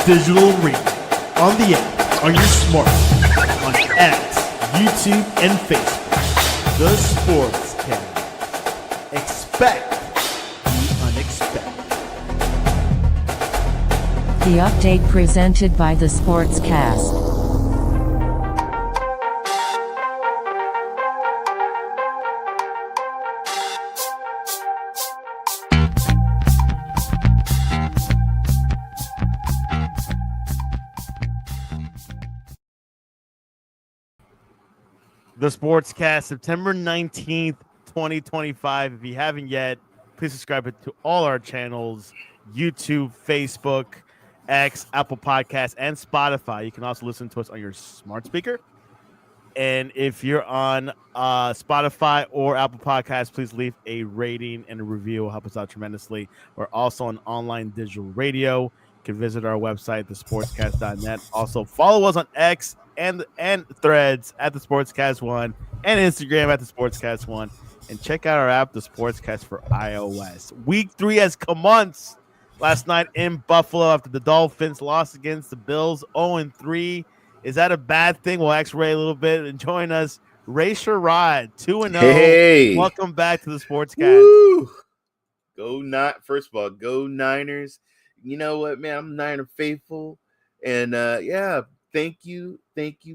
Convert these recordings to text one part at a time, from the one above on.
digital radio, on the app, on your smartphone, on X, YouTube, and Facebook. The Sportscast. Expect the unexpected. The update presented by the Sportscast. The Sportscast, September 19th, 2025. If you haven't yet, please subscribe to all our channels, YouTube, Facebook, X, Apple Podcasts, and Spotify. You can also listen to us on your smart speaker. And if you're on Spotify or Apple Podcasts, please leave a rating and a review. It will help us out tremendously. We're also on online digital radio. You can visit our website, thesportscast.net. Also, follow us on X and Threads at the Sportscast 1 and Instagram at the Sportscast 1. And check out our app, the Sportscast for iOS. Week 3 has commenced last night in Buffalo after the Dolphins lost against the Bills 0-3. Is that a bad thing? We'll ask Ray a little bit and join us. Ray Sherrod, 2-0. Hey. Welcome back to the Sportscast. Woo. First of all, go Niners. You know what, man? I'm Niner faithful. And thank you,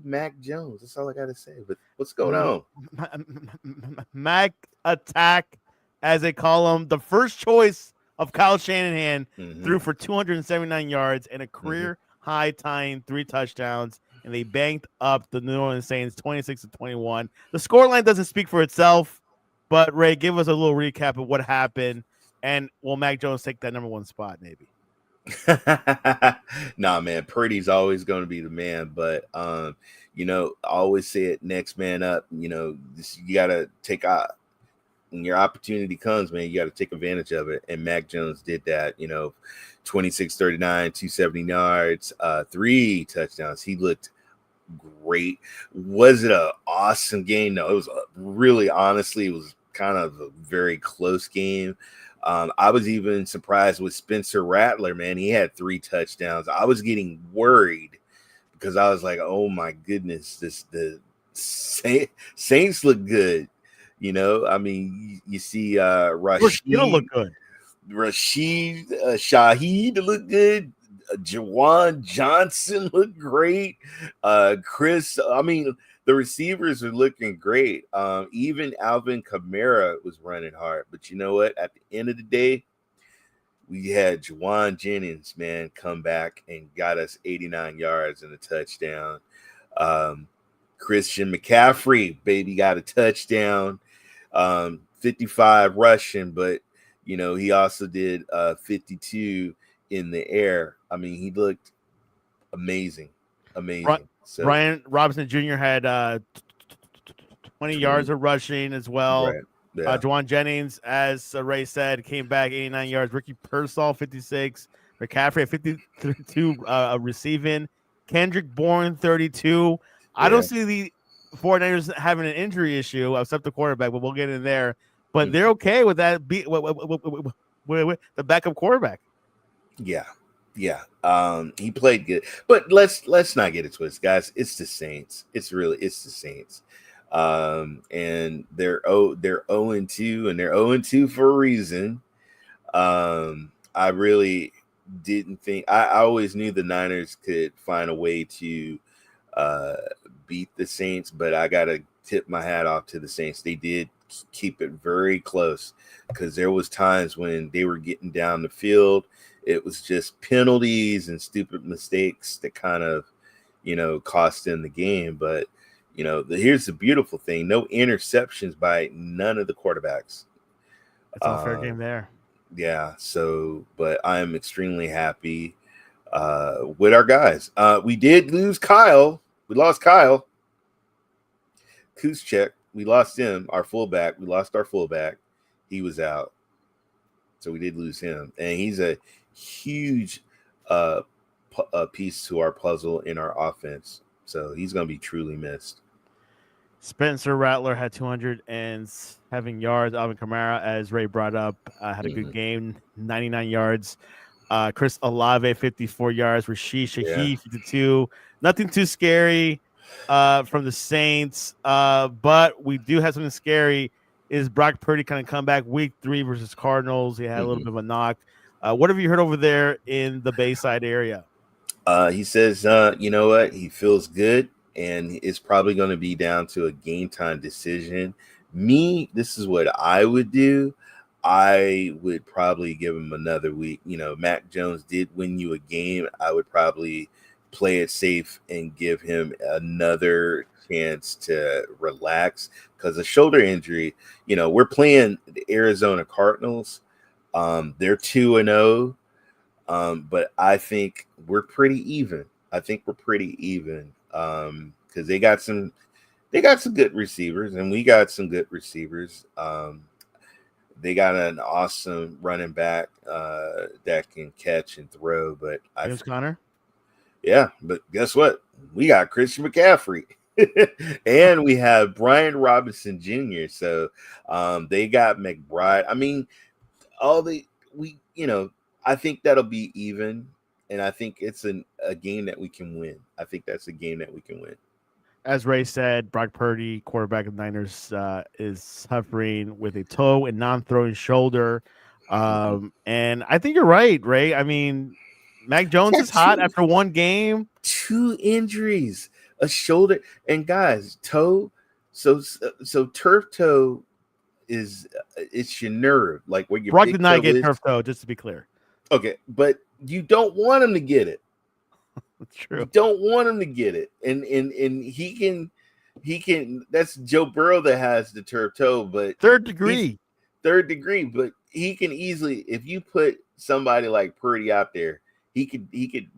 Mac Jones. That's all I gotta say. But what's going on? Mac Attack, as they call him, the first choice of Kyle Shanahan, threw for 279 yards and a career high tying 3 touchdowns. And they banked up the New Orleans Saints 26-21. The scoreline doesn't speak for itself, but Ray, give us a little recap of what happened. And will Mac Jones take that number 1 spot, maybe? Nah, man, Purdy's always going to be the man. But, I always say it, next man up. You got to take out. When your opportunity comes, man, you got to take advantage of it. And Mac Jones did that, 26-39, 270 yards, 3 touchdowns. He looked great. Was it an awesome game? No, it was honestly, it was kind of a very close game. I was even surprised with Spencer Rattler, man. He had 3 touchdowns. I was getting worried because I was like, oh my goodness, the Saints look good. You see Rashid look good. Shaheed look good. Jawan Johnson looked great. The receivers are looking great. Even Alvin Kamara was running hard. But you know what? At the end of the day, we had Juwan Jennings, man, come back and got us 89 yards and a touchdown. Christian McCaffrey, baby, got a touchdown. 55 rushing, but he also did 52 in the air. I mean, he looked amazing. So Brian Robinson Jr. had 20 yards of rushing as well. Right. Yeah. Juwan Jennings, as Ray said, came back 89 yards. Ricky Pearsall 56. McCaffrey at 52 receiving. Kendrick Bourne 32. I don't see the 49ers having an injury issue except the quarterback, but we'll get in there. But they're okay with that with the backup quarterback. Yeah. He played good. But let's not get it twisted, guys. It's the Saints. It's the Saints. And they're 0-2, and they're 0-2 for a reason. I really didn't think I always knew the Niners could find a way to beat the Saints, but I gotta tip my hat off to the Saints. They did keep it very close because there was times when they were getting down the field. It was just penalties and stupid mistakes that kind of, cost them the game. But, here's the beautiful thing. No interceptions by none of the quarterbacks. That's a fair game there. Yeah. So, but I am extremely happy with our guys. We did lose Kyle. We lost Kyle Kuschek. We lost him, our fullback. We lost our fullback. He was out. So we did lose him. And he's a huge piece to our puzzle in our offense. So he's going to be truly missed. Spencer Rattler had 207 yards. Alvin Kamara, as Ray brought up, had a good game, 99 yards. Chris Olave, 54 yards. Rashid Yeah. Shaheed, 52. Nothing too scary from the Saints. But we do have something scary. Is Brock Purdy kind of come back week 3 versus Cardinals? He had a little bit of a knock. What have you heard over there in the Bayside area? He says, you know what? He feels good, and it's probably going to be down to a game time decision. Me, this is what I would do. I would probably give him another week. You know, Mac Jones did win you a game. I would probably play it safe and give him another chance to relax because a shoulder injury, you know, we're playing the Arizona Cardinals. They're 2-0. But I think we're pretty even. I think we're pretty even. Because they got some good receivers, and we got some good receivers. They got an awesome running back that can catch and throw. But James Conner? Yeah, but guess what? We got Christian McCaffrey. And we have Brian Robinson Jr. So they got McBride. I mean, I think that'll be even, and I think it's a game that we can win. I think that's a game that we can win. As Ray said, Brock Purdy, quarterback of the Niners, is suffering with a toe and non-throwing shoulder. And I think you're right, Ray. I mean, Mac Jones is hot after one game. 2 injuries, a shoulder, and guys, toe. So turf toe is it's your nerve, like where your Brock big did not toe get is. turf toe, just to be clear. Okay, but you don't want him to get it. That's true. You don't want him to get it, and he can. That's Joe Burrow that has the turf toe, but third degree. But he can easily, if you put somebody like Purdy out there, he could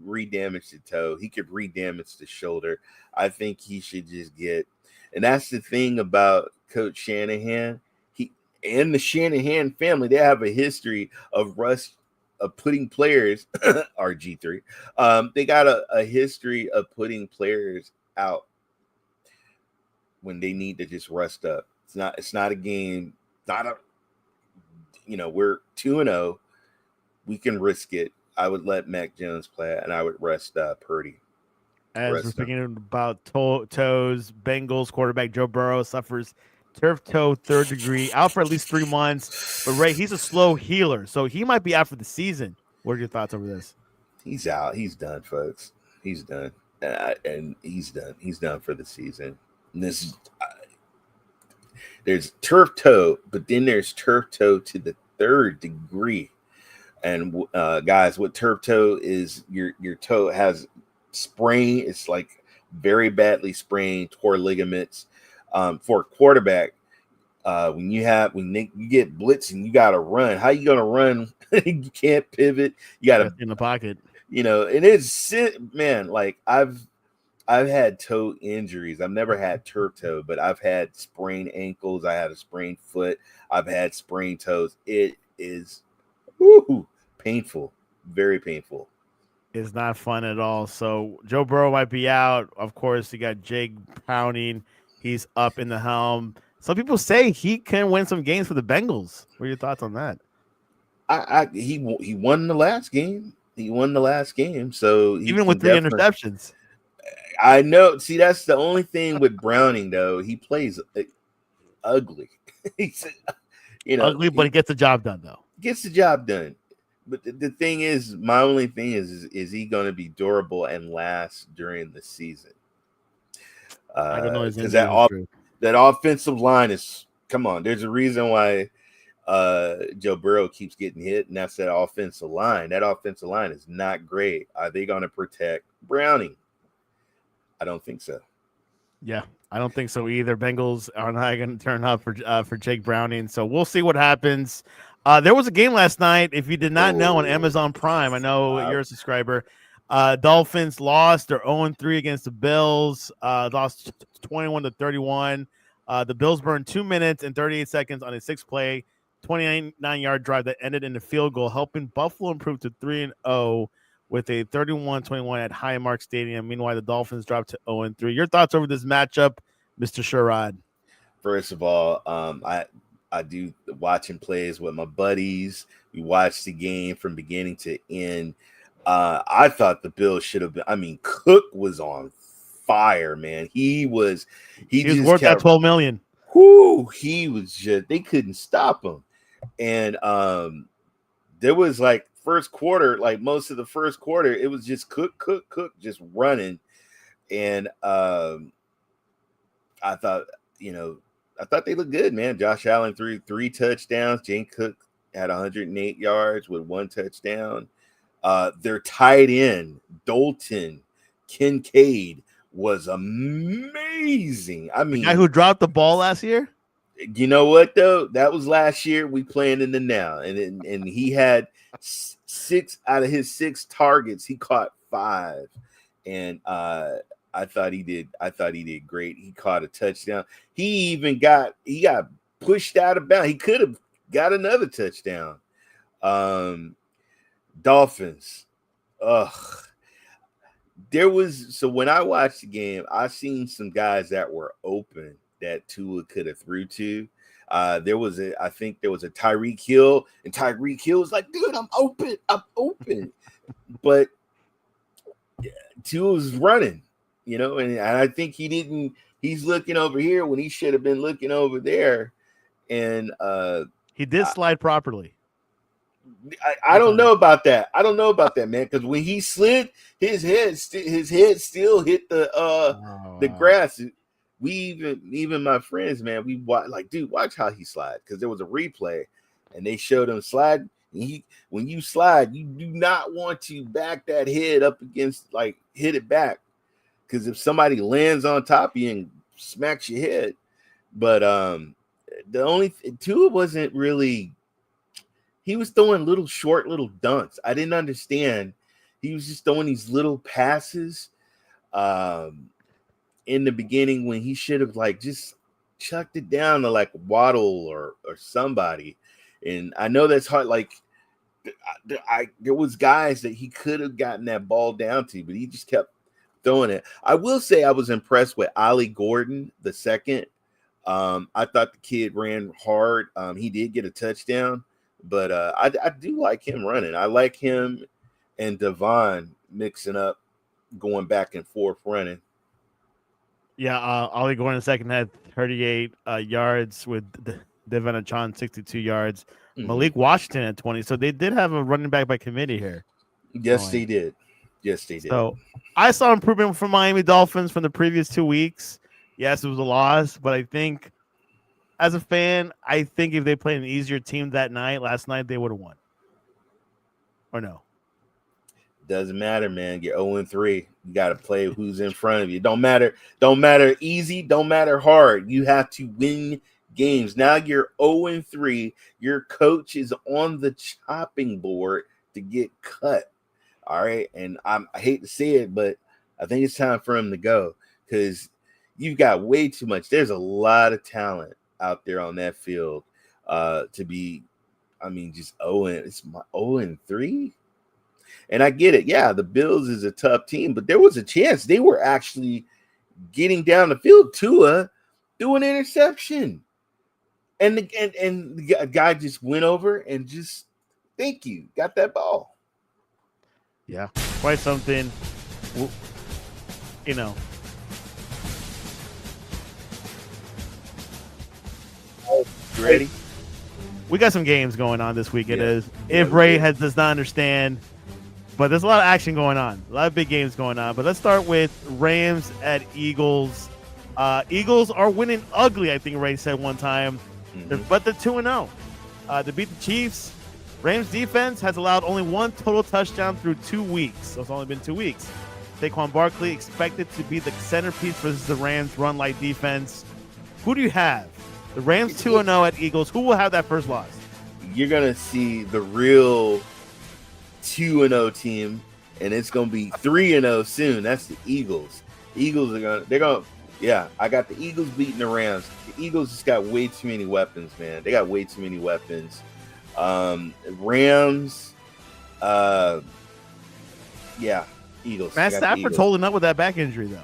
re-damage the toe. He could re-damage the shoulder. I think he should just get, and that's the thing about Coach Shanahan. He and the Shanahan family, they have a history of putting players RG3. They got a history of putting players out when they need to just rest up. It's not a game, we're 2-0. We can risk it. I would let Mac Jones play, and I would rest Purdy. As we're speaking about toes, Bengals quarterback Joe Burrow suffers turf toe, third degree, out for at least 3 months. But Ray, he's a slow healer, so he might be out for the season. What are your thoughts over this? He's out. He's done, folks. He's done, and he's done. He's done for the season. And there's turf toe, but then there's turf toe to the third degree. And guys, what turf toe is, your toe has sprain. It's like very badly sprained, tore ligaments. For a quarterback, when you get blitz and you got to run, how you gonna run? You can't pivot. You got to in the pocket. And it's, man. Like I've had toe injuries. I've never had turf toe, but I've had sprained ankles. I had a sprained foot. I've had sprained toes. It is painful, very painful. It's not fun at all. So Joe Burrow might be out. Of course, you got Jake Browning. He's up in the helm. Some people say he can win some games for the Bengals. What are your thoughts on that? He won the last game. He won the last game. So even with 3 interceptions. I know. See, that's the only thing with Browning, though. He plays ugly. He's ugly, but he gets the job done, though. Gets the job done. But the thing is, my only thing is he going to be durable and last during the season? I don't know because that offensive line is, come on. There's a reason why Joe Burrow keeps getting hit, and that's that offensive line. That offensive line is not great. Are they going to protect Browning? I don't think so. Yeah, I don't think so either. Bengals are not going to turn up for Jake Browning, so we'll see what happens. There was a game last night, if you did not know, on Amazon Prime. I know you're a subscriber. Dolphins lost. They're 0-3 against the Bills. Lost 21-31. The Bills burned 2 minutes and 38 seconds on a 6-play, 29-yard drive that ended in a field goal, helping Buffalo improve to 3-0 with a 31-21 at Highmark Stadium. Meanwhile, the Dolphins dropped to 0-3. Your thoughts over this matchup, Mr. Sherrod? First of all, I do watching plays with my buddies. We watched the game from beginning to end. I thought the Bills should have been. I mean, Cook was on fire, man. He was just worth that kept. 12 million. Whoo, he was just. They couldn't stop him, and there was like first quarter, like most of the first quarter, it was just Cook, just running, and I thought, I thought they looked good, man. Josh Allen threw 3 touchdowns. Jane Cook had 108 yards with 1 touchdown. Their tight end, Dalton Kincaid, was amazing. I mean, the guy who dropped the ball last year. You know what though? That was last year. We playing in the now, and he had 6 out of his 6 targets. He caught 5, and I thought he did great. He caught a touchdown. He got pushed out of bounds. He could have got another touchdown. Dolphins. So when I watched the game, I seen some guys that were open that Tua could have threw to. I think there was a Tyreek Hill, and Tyreek Hill was like, dude, I'm open. But Tua was running, and I think he's looking over here when he should have been looking over there. And he did slide properly. I don't know about that. I don't know about that, man, because when he slid, his head still hit the grass. We even my friends, man, we watch how he slides, because there was a replay and they showed him slide. When you slide, you do not want to back that head up against, hit it back, because if somebody lands on top of you and smacks your head. But the only Tua wasn't really. He was throwing little dunks. I didn't understand. He was just throwing these little passes in the beginning when he should have just chucked it down to Waddle or somebody. And I know that's hard. There was guys that he could have gotten that ball down to, but he just kept throwing it. I will say I was impressed with Ollie Gordon the second. I thought the kid ran hard. He did get a touchdown. But I do like him running. I like him and Devon mixing up, going back and forth running. Yeah, Ollie Gordon in the second had 38 yards with Devon Achane 62 yards. Mm-hmm. Malik Washington at 20. So they did have a running back by committee here. Yes, they did. So I saw improvement from Miami Dolphins from the previous 2 weeks. Yes, it was a loss, but I think, as a fan, I think if they played an easier team last night, they would have won. Or no? Doesn't matter, man. You're 0-3. You got to play who's in front of you. Don't matter easy, don't matter hard. You have to win games. Now you're 0-3. Your coach is on the chopping board to get cut. All right? And I hate to say it, but I think it's time for him to go, because you've got way too much. There's a lot of talent out there on that field to be, just 0-3. And I get it. Yeah, the Bills is a tough team, but there was a chance they were actually getting down the field. Tua threw an interception, and the guy just went over and just, thank you, got that ball. Yeah, quite something. Ready? We got some games going on this week. It is. If Ray does not understand, but there's a lot of action going on, a lot of big games going on. But let's start with Rams at Eagles. Eagles are winning ugly, I think Ray said one time, but they're 2-0. To beat the Chiefs, Rams defense has allowed only 1 total touchdown through 2 weeks. So it's only been 2 weeks. Saquon Barkley expected to be the centerpiece versus the Rams' run-light defense. Who do you have? The Rams 2-0 at Eagles. Who will have that first loss? You're going to see the real 2-0 team, and it's going to be 3-0 soon. That's the Eagles. Eagles I got the Eagles beating the Rams. The Eagles just got way too many weapons, man. They got way too many weapons. Rams, Eagles. Matt Stafford's holding up with that back injury, though.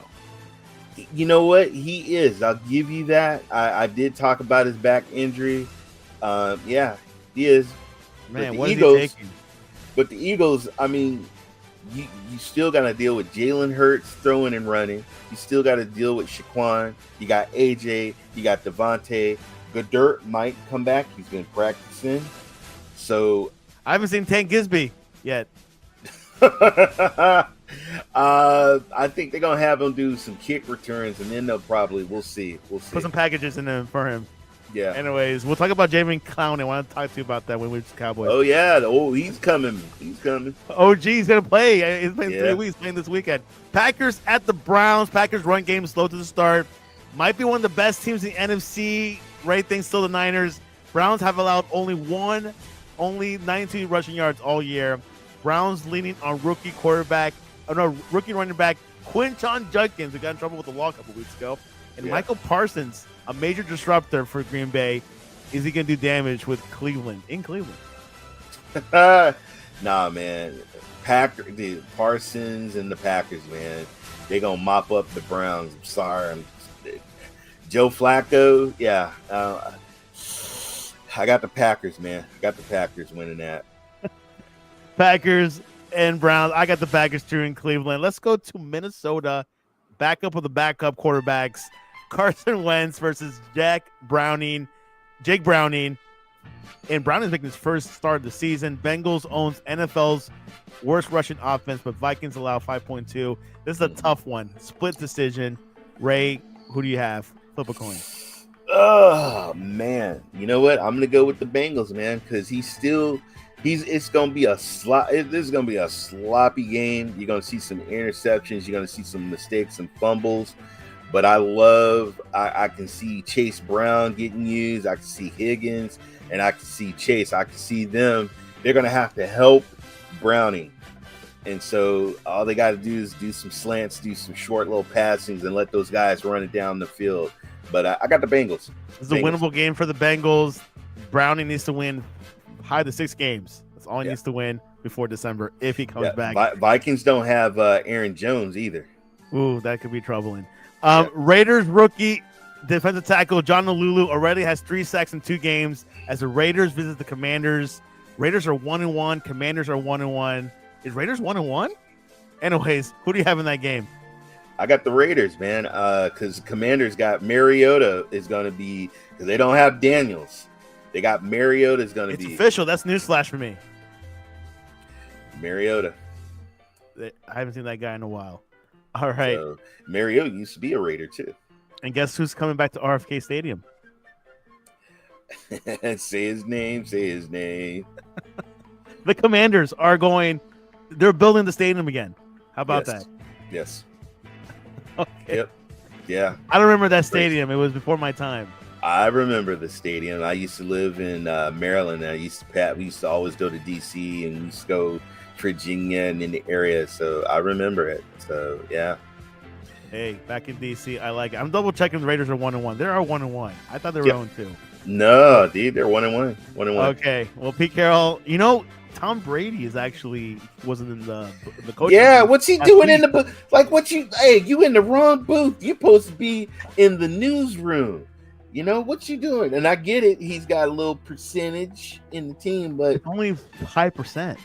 You know what? He is. I'll give you that. I did talk about his back injury. He is. Man, what is he taking? But the Eagles, I mean, you still got to deal with Jalen Hurts throwing and running. You still got to deal with Shaquan. You got AJ. You got Devontae. Goddard might come back. He's been practicing. So I haven't seen Tank Gisby yet. I think they're gonna have him do some kick returns, and then we'll see. Put some packages in there for him. Yeah. Anyways, we'll talk about Jameson Clowney. I want to talk to you about that when we reach Cowboys. Oh yeah. Oh, he's coming. He's coming. OG, he's gonna play. He's playing 3 weeks. Playing this weekend. Packers at the Browns. Packers run game slow to the start. Might be one of the best teams in the NFC. Right things still the Niners. Browns have allowed only 92 rushing yards all year. Browns leaning on rookie running back Quinton Judkins, who got in trouble with the law a couple weeks ago, and Michael Parsons, a major disruptor for Green Bay. Is he going to do damage with Cleveland? In Cleveland? Nah, man. Parsons and the Packers, man. They're going to mop up the Browns. I'm sorry. Joe Flacco, yeah. I got the Packers, man. I got the Packers winning that. Packers and Browns. I got the Packers too in Cleveland. Let's go to Minnesota. Backup of the backup quarterbacks. Carson Wentz versus Jake Browning. And Browning's making his first start of the season. Bengals owns NFL's worst rushing offense, but Vikings allow 5.2. This is a tough one. Split decision. Ray, who do you have? Flip a coin. Oh man, you know what? I'm gonna go with the Bengals, man, because it's gonna be a this is gonna be a sloppy game. You're gonna see some interceptions, you're gonna see some mistakes, some fumbles. But I can see Chase Brown getting used, I can see Higgins, and I can see Chase. I can see them. They're gonna have to help Browning. And so all they got to do is do some slants, do some short little passings, and let those guys run it down the field. But I got the Bengals. It's a winnable game for the Bengals. Browning needs to win high to 6 games. That's all he needs to win before December if he comes back. Vikings don't have Aaron Jones either. Ooh, that could be troubling. Raiders rookie defensive tackle John Lulu already has 3 sacks in 2 games as the Raiders visit the Commanders. Raiders are 1-1. Commanders are 1-1. Is Raiders 1-1? Anyways, who do you have in that game? I got the Raiders, man, because Commanders got Mariota is going to be – because they don't have Daniels. They got Mariota is going to be – It's official. That's newsflash for me. Mariota. I haven't seen that guy in a while. All right. So, Mariota used to be a Raider, too. And guess who's coming back to RFK Stadium? Say his name. The Commanders are going – they're building the stadium again. How about that? Yes. Okay. Yep. Yeah. I don't remember that stadium. It was before my time. I remember the stadium. I used to live in Maryland. We used to always go to DC, and we used to go to Virginia and in the area. So I remember it. So yeah. Hey, back in DC, I like it. I'm double checking the Raiders are 1-1. They are 1-1. I thought they were 0-2. No, dude, they're 1-1. 1-1. Okay. Well, Pete Carroll, Tom Brady wasn't in the coaching. Yeah, what's he doing in the booth? Like, you in the wrong booth. You're supposed to be in the newsroom. What you doing? And I get it. He's got a little percentage in the team, but it's only high percent.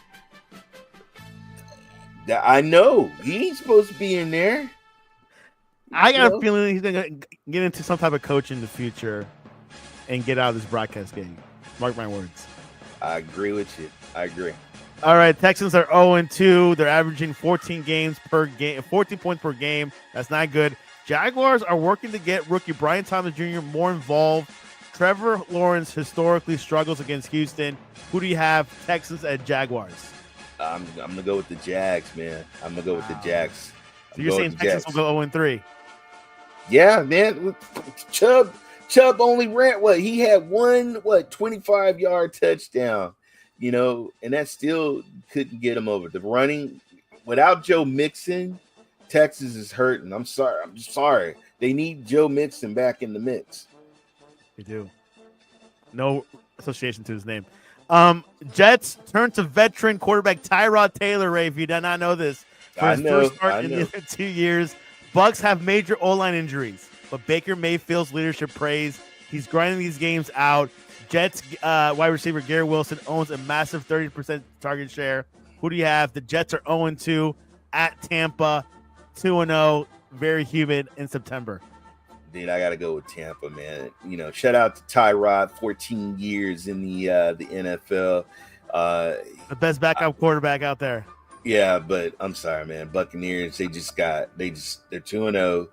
I know. He's supposed to be in there. I got a feeling he's going to get into some type of coach in the future and get out of this broadcast game. Mark my words. I agree with you. I agree. All right, Texans are 0-2. They're averaging 14 points per game. That's not good. Jaguars are working to get rookie Brian Thomas Jr. more involved. Trevor Lawrence historically struggles against Houston. Who do you have, Texans at Jaguars? I'm going to go with the Jags, man. I'm going to go with the Jags. So you're saying Texans will go 0-3? Yeah, man. Chubb only ran he had one 25-yard touchdown, and that still couldn't get him over. The running without Joe Mixon, Texas is hurting. I'm sorry. They need Joe Mixon back in the mix. They do. No association to his name. Jets turn to veteran quarterback Tyrod Taylor, Ray, if you did not know this. For his first start in the 2 years. Bucks have major O-line injuries, but Baker Mayfield's leadership praise. He's grinding these games out. Jets wide receiver Garrett Wilson owns a massive 30% target share. Who do you have? The Jets are 0-2 at Tampa, 2-0, very humid in September. Dude, I gotta go with Tampa, man. Shout out to Tyrod, 14 years in the NFL. The best backup quarterback out there. Yeah, but I'm sorry, man. Buccaneers, they're 2-0.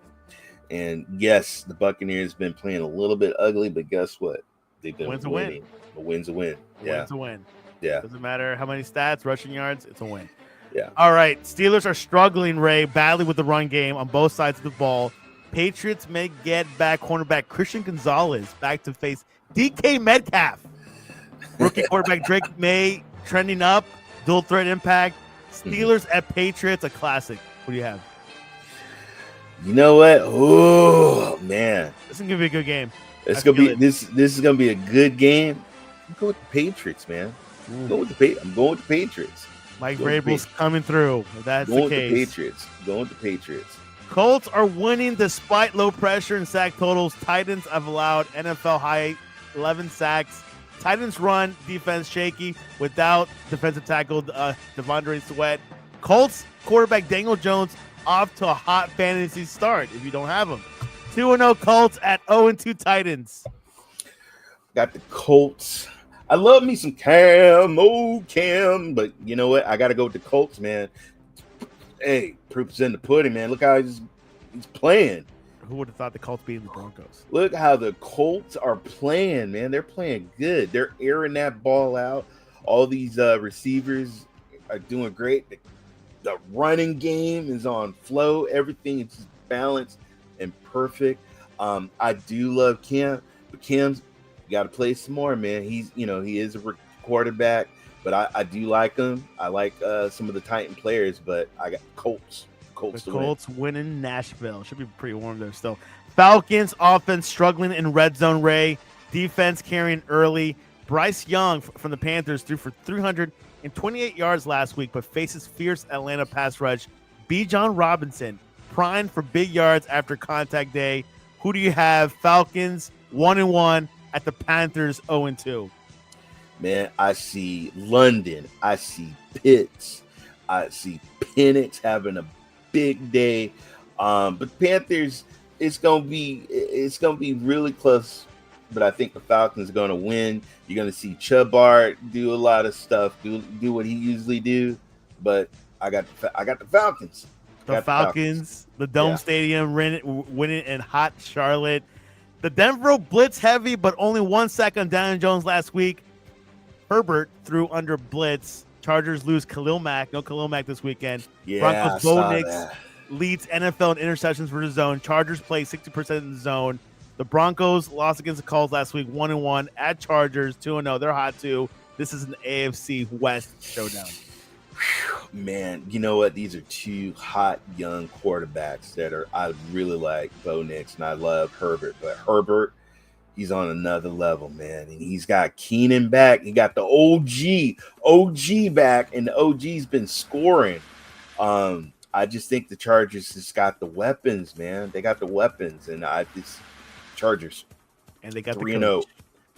And yes, the Buccaneers been playing a little bit ugly, but guess what? They've been winning. A win's a win. Yeah. Win's a win. Yeah. Doesn't matter how many stats, rushing yards, it's a win. Yeah. All right. Steelers are struggling, Ray, badly with the run game on both sides of the ball. Patriots may get back cornerback Christian Gonzalez back to face DK Metcalf. Rookie quarterback Drake May trending up. Dual threat impact. Steelers at Patriots, a classic. What do you have? You know what? Oh man, This is gonna be a good game. This is gonna be a good game. I'm going with the Patriots, man. I'm going with the Patriots. Mike Vrabel's coming through. If that's the case. Going with the Patriots. Colts are winning despite low pressure and sack totals. Titans have allowed NFL high 11 sacks. Titans run defense shaky without defensive tackle Devondre Sweat. Colts quarterback Daniel Jones off to a hot fantasy start if you don't have him. 2-0 Colts at 0-2 Titans. Got the Colts. I love me some Cam, but you know what? I got to go with the Colts, man. Hey, proof's in the pudding, man. Look how he's playing. Who would have thought the Colts beating the Broncos? Look how the Colts are playing, man. They're playing good. They're airing that ball out. All these receivers are doing great. The running game is on flow. Everything is just balanced and perfect. I do love Cam, but Cam's got to play some more, man. He is a quarterback, but I do like him. I like some of the Titan players, but I got Colts. The Colts winning Nashville. Should be pretty warm there still. Falcons offense struggling in red zone, Ray. Defense carrying early. Bryce Young from the Panthers threw for 328 yards last week, but faces fierce Atlanta pass rush. Bijan Robinson primed for big yards after contact day. Who do you have? Falcons 1-1 at the Panthers 0-2. Man, I see London. I see Pitts. I see Penix having a big day. But Panthers, it's gonna be really close. But I think the Falcons are gonna win. You're gonna see Chubbard do a lot of stuff, do what he usually do. But I got the Falcons. The Falcons, the Dome Stadium winning in hot Charlotte. The Denver blitz heavy, but only 1 sack on Daniel Jones last week. Herbert threw under blitz. Chargers lose Khalil Mack. No Khalil Mack this weekend. Yeah, Broncos Bo Nix leads NFL in interceptions for the zone. Chargers play 60% in the zone. The Broncos lost against the Colts last week, 1-1 at Chargers, 2-0. They're hot too. This is an AFC West showdown. Man, you know what? These are two hot young quarterbacks I really like Bo Nix and I love Herbert. But Herbert, he's on another level, man. And he's got Keenan back. He got the OG back, and the OG's been scoring. I just think the Chargers just got the weapons, man. They got the weapons, and Chargers. And they got 3-0.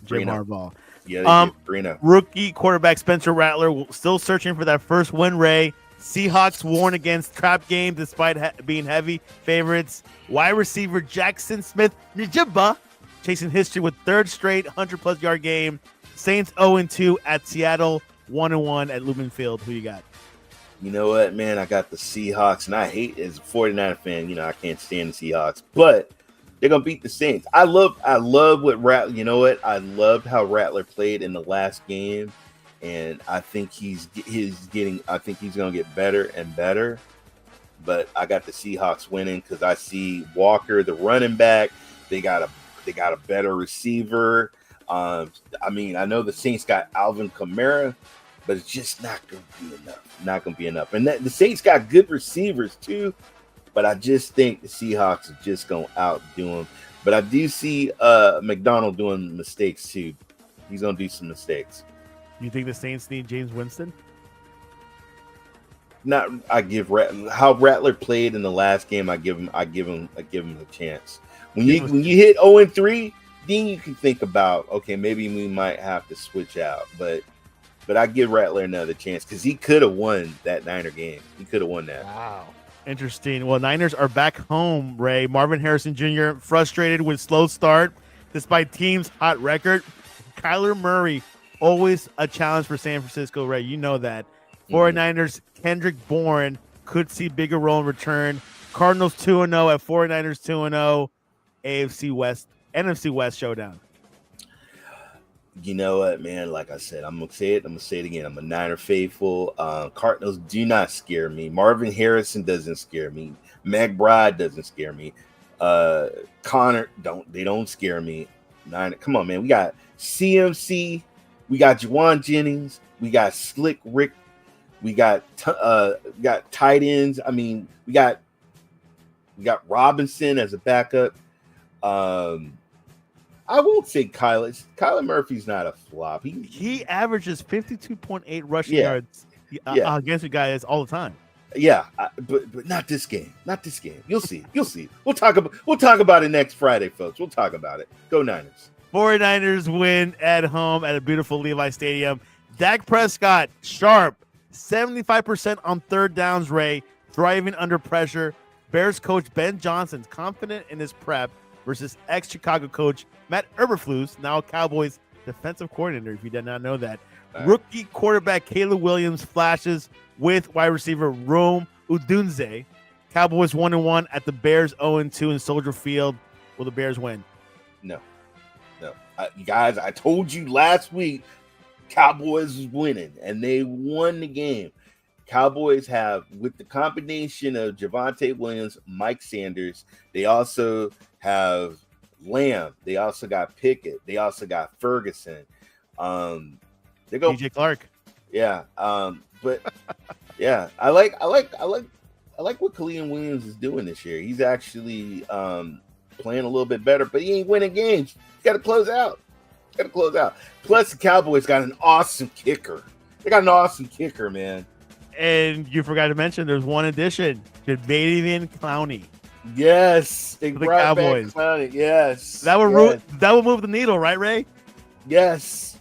Jim Harbaugh. Yeah, they 3-0. Rookie quarterback Spencer Rattler still searching for that first win, Ray. Seahawks warn against trap game despite being heavy favorites. Wide receiver Jackson Smith-Njigba chasing history with third straight 100-plus yard game. Saints 0-2 at Seattle, 1-1 at Lumen Field. Who you got? You know what, man? I got the Seahawks, and I hate, as a 49er fan, I can't stand the Seahawks, but they're gonna beat the Saints. I love what Rattler. You know what? I loved how Rattler played in the last game, and I think he's gonna get better and better. But I got the Seahawks winning because I see Walker, the running back. They got a better receiver. I know the Saints got Alvin Kamara, but it's just not gonna be enough. Not gonna be enough. And the Saints got good receivers too. But I just think the Seahawks are just going to outdo them. But I do see McDonald doing mistakes too. He's going to do some mistakes. You think the Saints need James Winston? I give how Rattler played in the last game. I give him a chance. When you hit 0-3, then you can think about, okay, maybe we might have to switch out. But I give Rattler another chance because he could have won that Niner game. He could have won that. Wow. Interesting. Well, Niners are back home, Ray. Marvin Harrison Jr. frustrated with slow start despite team's hot record. Kyler Murray, always a challenge for San Francisco, Ray. You know that. 49ers, Kendrick Bourne could see bigger role in return. Cardinals 2-0 at 49ers 2-0. AFC West, NFC West showdown. You know what, man? Like I said, I'm gonna say it. I'm gonna say it again. I'm a Niner faithful. Cardinals do not scare me. Marvin Harrison doesn't scare me. McBride doesn't scare me. Connor don't scare me. Niner, come on, man. We got CMC. We got Juwan Jennings. We got Slick Rick. We got tight ends. I mean, we got Robinson as a backup. I won't say Kyler Murphy's not a flop. He averages 52.8 rushing yards against you guys all the time. Yeah, but not this game. Not this game. You'll see. You'll see. We'll talk about it next Friday, folks. We'll talk about it. Go Niners. 49ers win at home at a beautiful Levi Stadium. Dak Prescott, sharp, 75% on third downs, Ray, thriving under pressure. Bears coach Ben Johnson's confident in his prep versus ex-Chicago coach Matt Eberflus, now Cowboys defensive coordinator, if you did not know that. Rookie quarterback Caleb Williams flashes with wide receiver Rome Udunze. Cowboys 1-1 at the Bears 0-2 in Soldier Field. Will the Bears win? No. Guys, I told you last week Cowboys was winning, and they won the game. Cowboys have, with the combination of Javonte Williams, Mike Sanders, they also have Lamb. They also got Pickett. They also got Ferguson. They go DJ Clark. Yeah. But yeah, I like what Khalil Williams is doing this year. He's actually playing a little bit better, but he ain't winning games. He's got to close out. Plus, the Cowboys got an awesome kicker. They got an awesome kicker, man. And you forgot to mention there's one addition, Jadeveon Clowney. Yes, they the brought Cowboys. back Clowney. Yes, that will move the needle, right, Ray? Yes.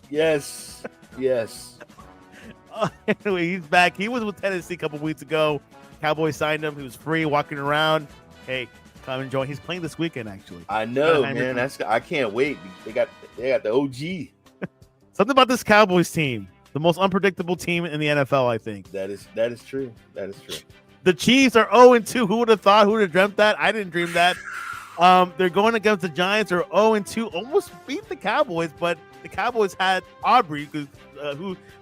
Anyway, he's back. He was with Tennessee a couple weeks ago. Cowboys signed him. He was free, walking around. Hey, come and join. He's playing this weekend, actually. I know, man. I can't wait. They got the OG. Something about this Cowboys team, the most unpredictable team in the NFL, I think. That is true. The Chiefs are 0-2. Who would have thought? Who would have dreamt that? I didn't dream that. They're going against the Giants, are 0-2. Almost beat the Cowboys, but the Cowboys had Aubrey, who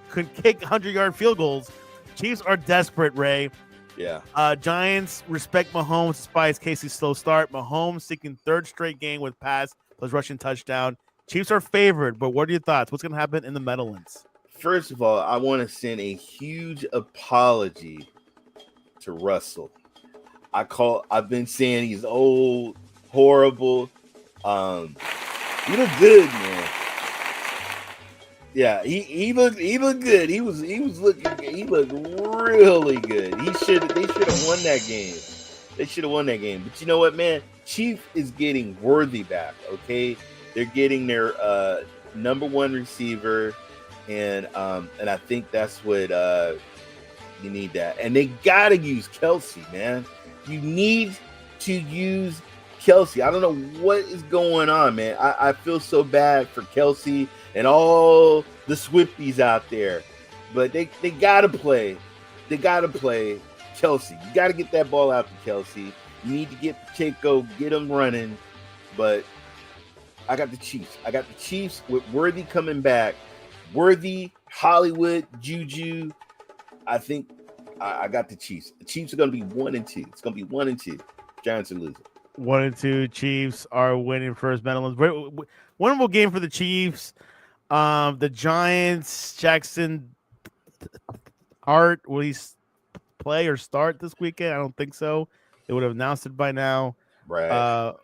could kick 100-yard field goals. Chiefs are desperate, Ray. Yeah. Giants respect Mahomes despite Casey's slow start. Mahomes seeking third straight game with pass plus rushing touchdown. Chiefs are favored, but what are your thoughts? What's going to happen in the Meadowlands? First of all, I want to send a huge apology to Russell. I've been saying he's old, horrible. He looked good, man. Yeah, he looked good. He looked really good. They should have won that game. But you know what, man? Chief is getting Worthy back, okay? They're getting their number one receiver, and I think that's what you need that. And they gotta use Kelsey, man. You need to use Kelsey. I don't know what is going on, man. I feel so bad for Kelsey and all the Swifties out there, but they gotta play. They gotta play Kelsey. You gotta get that ball out to Kelsey. You need to get Pacheco, get him running. But I got the Chiefs with Worthy coming back. Worthy, Hollywood, Juju. I think I got the Chiefs. The Chiefs are going to be 1-2. It's going to be 1-2. Giants are losing. 1-2. Chiefs are winning first Meadowlands. Winnable game for the Chiefs. The Giants, Jackson Hart, will he play or start this weekend? I don't think so. They would have announced it by now. Right.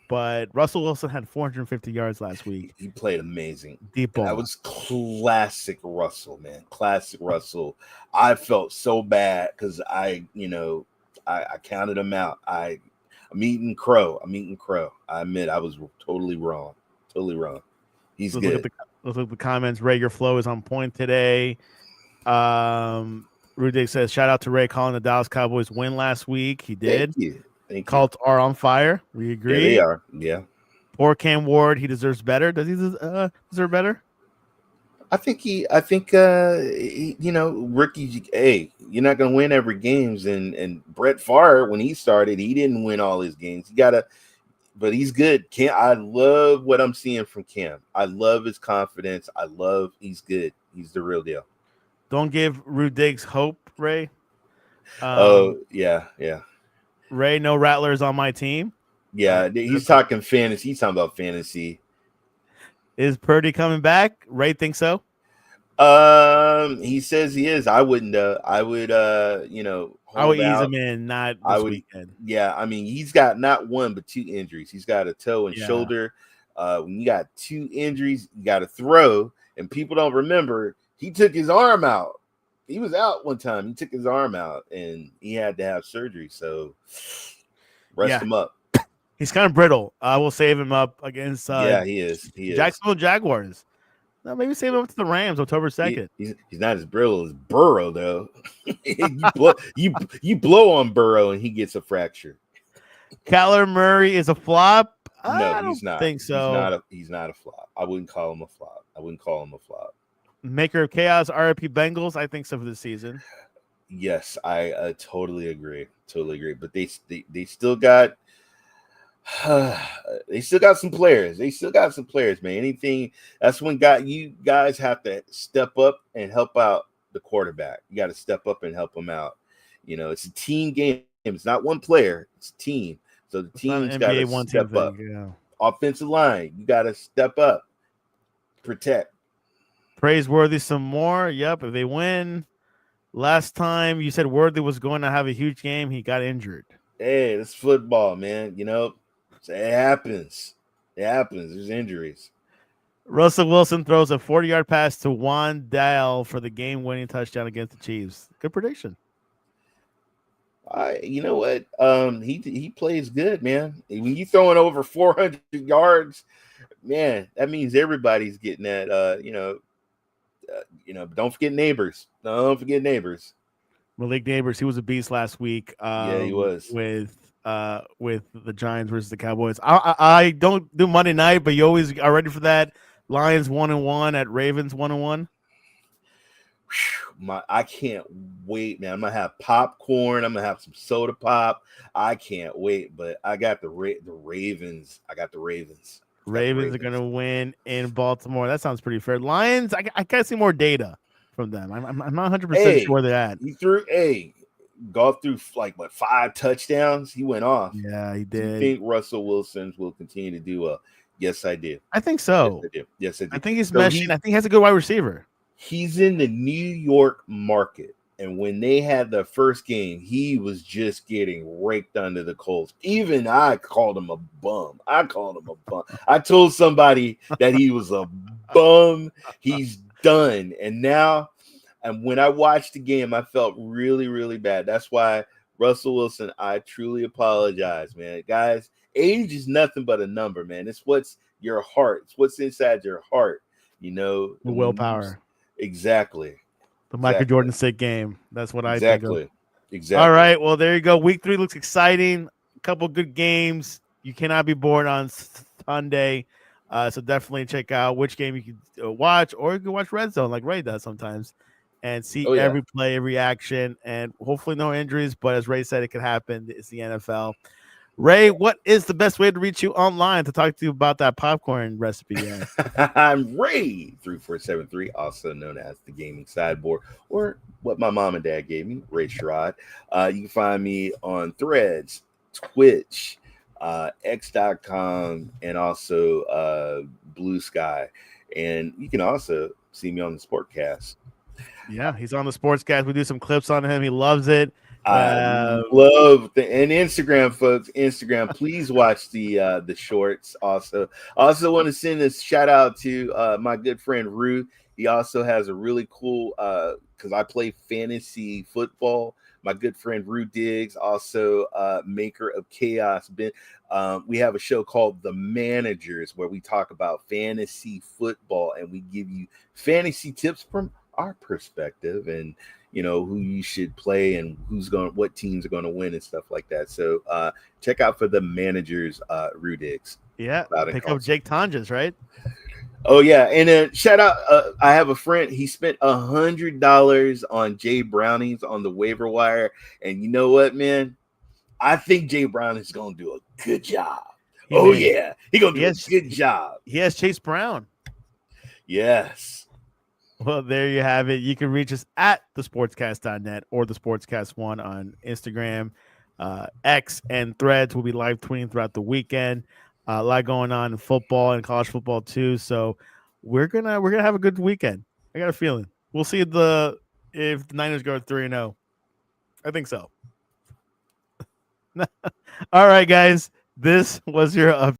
But Russell Wilson had 450 yards last week. He played amazing. Deep ball. That was classic Russell, man. Classic Russell. I felt so bad because I counted him out. I'm eating crow. I admit I was totally wrong. Totally wrong. He's Let's look at good. the comments. Ray, your flow is on point today. Rudig says, shout out to Ray calling the Dallas Cowboys win last week. He Thank did. you. Thank you. Colts are on fire. We agree. Yeah, they are. Yeah. Poor Cam Ward. He deserves better. Does he deserve better? I think rookie. Hey, you're not gonna win every games, and Brett Favre, when he started, he didn't win all his games. But he's good. I love what I'm seeing from Cam. I love his confidence. He's good. He's the real deal. Don't give Rudig's hope, Ray. Yeah. Ray, no Rattlers on my team. Yeah, he's talking fantasy. He's talking about fantasy. Is Purdy coming back? Ray thinks so. He says he is. I wouldn't. I would. I would ease him in, not this weekend. Yeah, I mean, he's got not one but two injuries. He's got a toe and shoulder. When you got two injuries, you got to throw. And people don't remember he took his arm out. He was out one time. He took his arm out, and he had to have surgery. So rest him up. He's kind of brittle. I will save him up against. He is. Jacksonville Jaguars. No, maybe save him up to the Rams October 2nd. He's not as brittle as Burrow, though. you blow on Burrow and he gets a fracture. Kyler Murray is a flop. No, he's not. Think so. He's not a flop. I wouldn't call him a flop. Maker of chaos, RIP Bengals. I think so for this season. Yes, I totally agree. But they still got. They still got some players. Man. That's when you guys have to step up and help out the quarterback. You got to step up and help him out. It's a team game. It's not one player. It's a team. So the team's got to step up. Yeah. Offensive line, you got to step up. Protect. Praiseworthy some more. Yep. If they win, last time you said Worthy was going to have a huge game, he got injured. Hey, it's football, man. So it happens. There's injuries. Russell Wilson throws a 40-yard pass to Juan Dale for the game-winning touchdown against the Chiefs. Good prediction. You know what? He plays good, man. When you throwing over 400 yards, man, that means everybody's getting that. Don't forget Neighbors. Malik Neighbors, he was a beast last week. He was with the Giants versus the Cowboys. I don't do Monday night, but you always are ready for that. Lions 1-1 at Ravens 1-1. I can't wait, man. I'm gonna have popcorn. I'm gonna have some soda pop. I can't wait, but I got the Ravens. Ravens are gonna win in Baltimore. That sounds pretty fair. Lions, I gotta see more data from them. I'm not 100% sure where they're at. He threw Goff threw 5 touchdowns. He went off. Yeah, he did. Do you think Russell Wilson will continue to do well? Yes, I did. I think so. Yes, I did. I think he's meshing. I think he has a good wide receiver. He's in the New York market. And when they had the first game, he was just getting raked under the coals. Even I called him a bum. I told somebody that he was a bum. He's done. And now, and when I watched the game, I felt really, really bad. That's why, Russell Wilson, I truly apologize, man. Guys, age is nothing but a number, man. It's what's your heart. It's what's inside your heart, The willpower. Exactly. The Michael Jordan sick game. That's what I think of. Exactly. All right. Well, there you go. Week 3 looks exciting. A couple good games. You cannot be bored on Sunday. So definitely check out which game you can watch, or you can watch Red Zone like Ray does sometimes and see every play, every action, and hopefully no injuries. But as Ray said, it could happen. It's the NFL. Ray, what is the best way to reach you online to talk to you about that popcorn recipe? I'm Ray 3473, also known as the Gaming Sideboard, or what my mom and dad gave me, Ray Sherrod. You can find me on Threads, Twitch, X.com, and also Blue Sky. And you can also see me on the Sportcast. Yeah, he's on the Sportscast. We do some clips on him. He loves it. I love and Instagram, folks. Instagram, please watch the shorts. Also want to send a shout out to my good friend Rue. He also has a really cool because I play fantasy football my good friend Rue Diggs, also maker of Chaos. We have a show called The Managers where we talk about fantasy football and we give you fantasy tips from our perspective and who you should play and what teams are going to win and stuff like that. So check out for The Managers, Rue Diggs. Yeah, pick up Jake Tonjes, right? Oh yeah, and then shout out. I have a friend. He spent $100 on Jay Brownings on the waiver wire, and you know what, man? I think Jay Brownings is gonna do a good job. Yeah, he's gonna do a good job. He has Chase Brown. Yes. Well, there you have it. You can reach us at thesportscast.net or the Sportscast1 on Instagram, X, and Threads. We'll be live tweeting throughout the weekend. A lot going on in football and college football too. So we're gonna have a good weekend. I got a feeling. We'll see if the Niners go 3-0. I think so. All right, guys. This was your update.